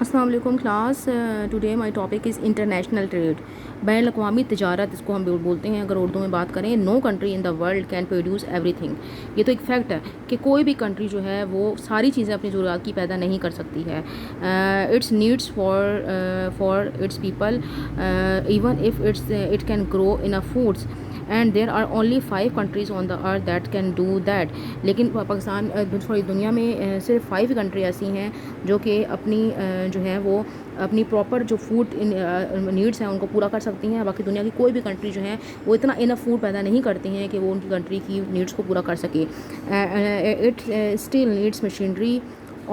अस्सलाम वालेकुम class. Today my topic is international trade. Ban अवी तजारत इसको हम बोलते हैं अगर उर्दू में बात करें। No country in the world can produce everything. ये तो एक फैक्ट है कि कोई भी कंट्री जो है वो सारी चीज़ें अपनी ज़रूरत की पैदा नहीं कर सकती है। Its needs for its people even if it can grow in foods and there are only 5 countries on the earth that can do that. लेकिन पाकिस्तान थोड़ी दुनिया में सिर्फ 5 कंट्री ऐसी हैं जो कि अपनी जो है वो अपनी प्रॉपर जो फूड नीड्स हैं उनको पूरा कर सकती हैं। बाकी दुनिया की कोई भी कंट्री जो है वो इतना इनफ फूड पैदा नहीं करती हैं कि वो उनकी कंट्री की नीड्स को पूरा कर सके। It still needs machinery,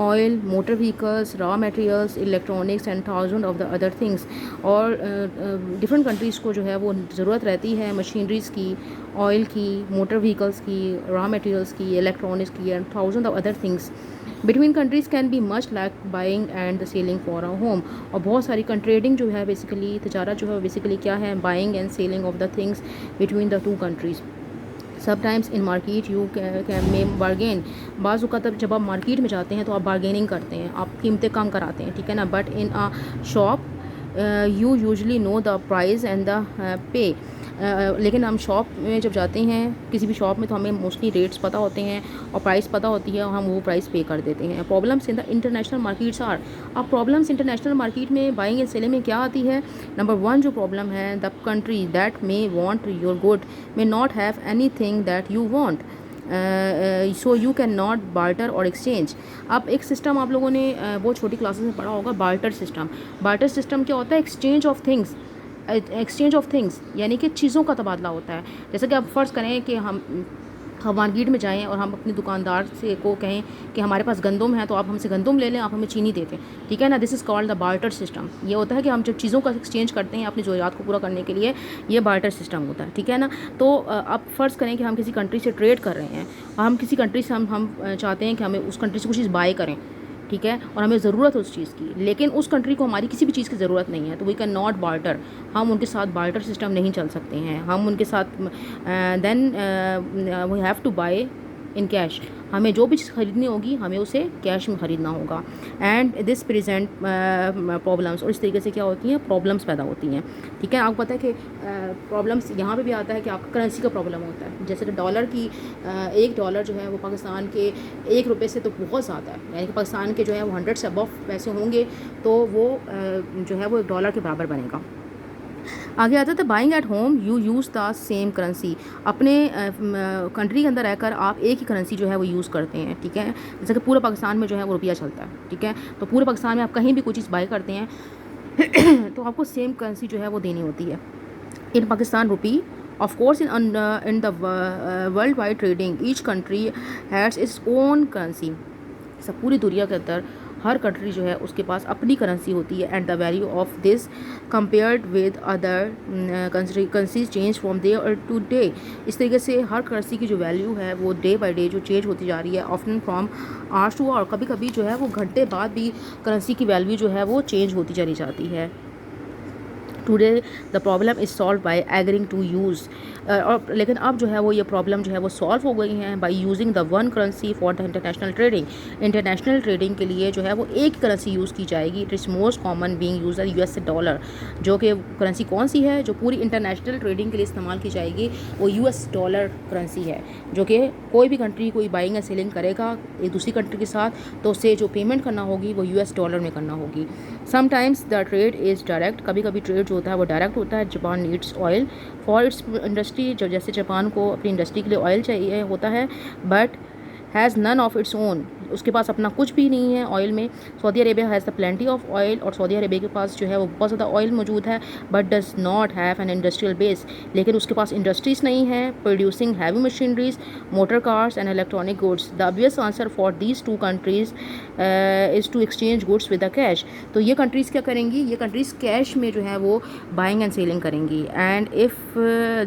oil, motor vehicles, raw materials, electronics and thousand of the other things. और डिफरेंट कंट्रीज़ को जो है वो ज़रूरत रहती है मशीनरीज़ की, ऑयल की, मोटर व्हीकल्स की, रॉ मटेरियल्स की, इलेक्ट्रॉनिक्स की and thousand of other things. Between countries can be much like buying and the selling for a home. और बहुत सारी ट्रेडिंग जो है बेसिकली तजारत जो है बेसिकली क्या है, buying and selling of the things between the two countries. Sometimes in market you can may bargain. बाज़ का तब जब आप मार्केट में जाते हैं तो आप बारगेनिंग करते हैं, आप कीमतें कम कराते हैं, ठीक है ना। But in a shop you usually know the price and the pay. लेकिन हम शॉप में जब जाते हैं किसी भी शॉप में तो हमें मोस्टली रेट्स पता होते हैं और प्राइस पता होती है और हम वो प्राइस पे कर देते हैं। Problems in the international markets are. अब प्रॉब्लम्स इंटरनेशनल मार्केट में बाइंग एंड सेलिंग में क्या आती है। नंबर 1 जो प्रॉब्लम है, the country that may want your good may not have anything that you want, so you can not barter और exchange. अब एक सिस्टम आप लोगों ने बहुत छोटी क्लासेस में पढ़ा होगा, बार्टर सिस्टम। बार्टर सिस्टम क्या होता है, exchange of things. Exchange of things यानी कि चीज़ों का तबादला होता है। जैसे कि आप फ़र्ज़ करें कि हम मार्केट में जाएं और हम अपने दुकानदार से को कहें कि हमारे पास गंदम है तो आप हमसे गंदम ले लें, आप हमें चीनी देते हैं, ठीक है ना। This is called the barter system. ये होता है कि हम जब चीज़ों का एक्सचेंज करते हैं अपनी ज़रूरत को पूरा करने के लिए, ये बार्टर सिस्टम होता है, ठीक है ना। तो अब फ़र्ज़ करें कि हम किसी कंट्री से ट्रेड कर रहे हैं और हम किसी कंट्री से हम चाहते हैं कि हमें उस कंट्री से कुछ चीज़ बाय करें, ठीक है, और हमें ज़रूरत है उस चीज़ की, लेकिन उस कंट्री को हमारी किसी भी चीज़ की ज़रूरत नहीं है, तो वी कैन नॉट बार्टर। हम उनके साथ बार्टर सिस्टम नहीं चल सकते हैं। हम उनके साथ then we have to buy in cash. हमें जो भी चीज़ ख़रीदनी होगी हमें उसे कैश में ख़रीदना होगा। And this present problems. और इस तरीके से क्या होती हैं, प्रॉब्लम्स पैदा होती हैं, ठीक है। आपको पता है कि प्रॉब्लम्स यहाँ पे भी आता है कि आपका करेंसी का प्रॉब्लम होता है। जैसे कि डॉलर की $1 जो है वो पाकिस्तान के ₹1 से तो बहुत ज़्यादा है, यानी कि पाकिस्तान के जो है वो 100 से अबव पैसे होंगे तो वो जो है वो $1 के बराबर बनेगा। आगे आता था buying at home you use the same currency. अपने कंट्री के अंदर रहकर आप एक ही करेंसी जो है वो यूज़ करते हैं, ठीक है। जैसे कि पूरे पाकिस्तान में जो है वो रुपया चलता है, ठीक है। तो पूरे पाकिस्तान में आप कहीं भी कोई चीज़ बाई करते हैं तो आपको सेम करेंसी जो है वो देनी होती है। इन Pakistan rupee of course in the worldwide trading each country has its own currency. सब पूरी दुनिया के अंदर हर कंट्री जो है उसके पास अपनी करेंसी होती है and the value of this compared with other currencies change from day to day. इस तरीके से हर करेंसी की जो वैल्यू है वो डे बाय डे जो चेंज होती जा रही है, often from hours to hour. कभी कभी जो है वो घंटे बाद भी करेंसी की वैल्यू जो है वो चेंज होती चली जाती है। Today the problem is solved by agreeing to use. और लेकिन अब जो है वो ये प्रॉब्लम जो है वो सॉल्व हो गई हैं by using the one currency for the international trading. International trading के लिए जो है वो एक करेंसी यूज़ की जाएगी। It is most common being use US dollar. जो कि करेंसी कौन सी है जो पूरी इंटरनेशनल ट्रेडिंग के लिए इस्तेमाल की जाएगी, वो US डॉलर करेंसी है। जो कि कोई भी कंट्री कोई बाइंग एंड सेलिंग करेगा एक दूसरी कंट्री के साथ तो उससे जो पेमेंट करना होगी वो US डॉलर में करना होगी। Sometimes the trade is direct. कभी कभी ट्रेड जो होता है वो डायरेक्ट होता है। Japan needs oil for its industry. जो जैसे जापान को अपनी इंडस्ट्री के लिए ऑयल चाहिए होता है, but has none of its own. उसके पास अपना कुछ भी नहीं है ऑयल में। Saudi Arabia has the plenty of oil. और सऊदी अरेबिया के पास जो है वो बहुत ज़्यादा ऑयल मौजूद है, but does not have an industrial base. लेकिन उसके पास इंडस्ट्रीज़ नहीं है producing heavy machineries, motor cars and electronic goods. The obvious answer for these two countries is to exchange goods with the cash. तो ये countries क्या करेंगी, ये कंट्रीज़ कैश में जो है वो बाइंग एंड सेलिंग करेंगी। And if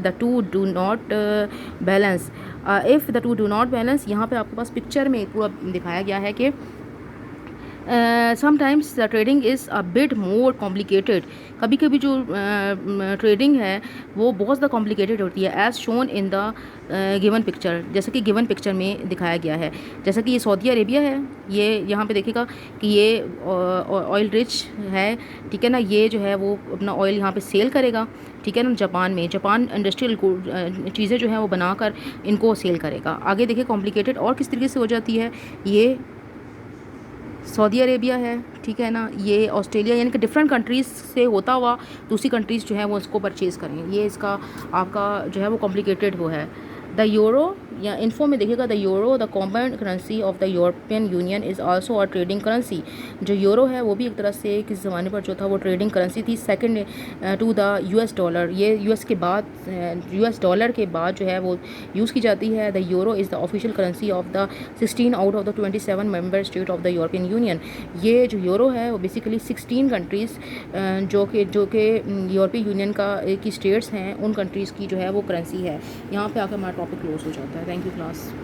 the two do not balance, if the two do not balance, यहाँ पे आपके पास पिक्चर में पूरा दिखाया गया है कि sometimes the trading is a bit more complicated, कभी कभी जो ट्रेडिंग है वो बहुत ज़्यादा कॉम्प्लिकेटेड होती है, as shown in the given picture, जैसा कि गिवन पिक्चर में दिखाया गया है। जैसा कि ये सऊदी अरेबिया है, ये यहाँ पे देखिएगा कि ये ऑयल रिच है, ठीक है ना। ये जो है वो अपना ऑयल यहाँ पे सेल करेगा, ठीक है ना। जापान में, जापान इंडस्ट्रियल चीज़ें जो हैं वो बनाकर इनको सेल करेगा। आगे देखिए कॉम्प्लिकेटेड और किस तरीके से हो जाती है। ये सऊदी अरेबिया है, ठीक है ना। ये ऑस्ट्रेलिया, यानी कि डिफरेंट कंट्रीज़ से होता हुआ दूसरी कंट्रीज़ जो है वो इसको परचेज़ करें। ये इसका आपका जो है वो कॉम्प्लिकेटेड वो है। द यूरो, या इन्फो में देखिएगा, the euro the common currency of the European union is also a trading currency. जो यूरो है वो भी एक तरह से किस ज़माने पर जो था वो ट्रेडिंग करेंसी थी, second to the US dollar. ये यूएस के बाद, यूएस डॉलर के बाद जो है वो यूज़ की जाती है। The euro is the official currency of the 16 out of the 27 member state of the European union. ये जो यूरो है वो बेसिकली 16 कंट्रीज़ जो कि यूरोपियन यूनियन की स्टेट्स हैं, उन कंट्रीज़ की जो है वो करेंसी है। यहाँ पे आकर हमारा टॉपिक क्लोज हो जाता है। Thank you class.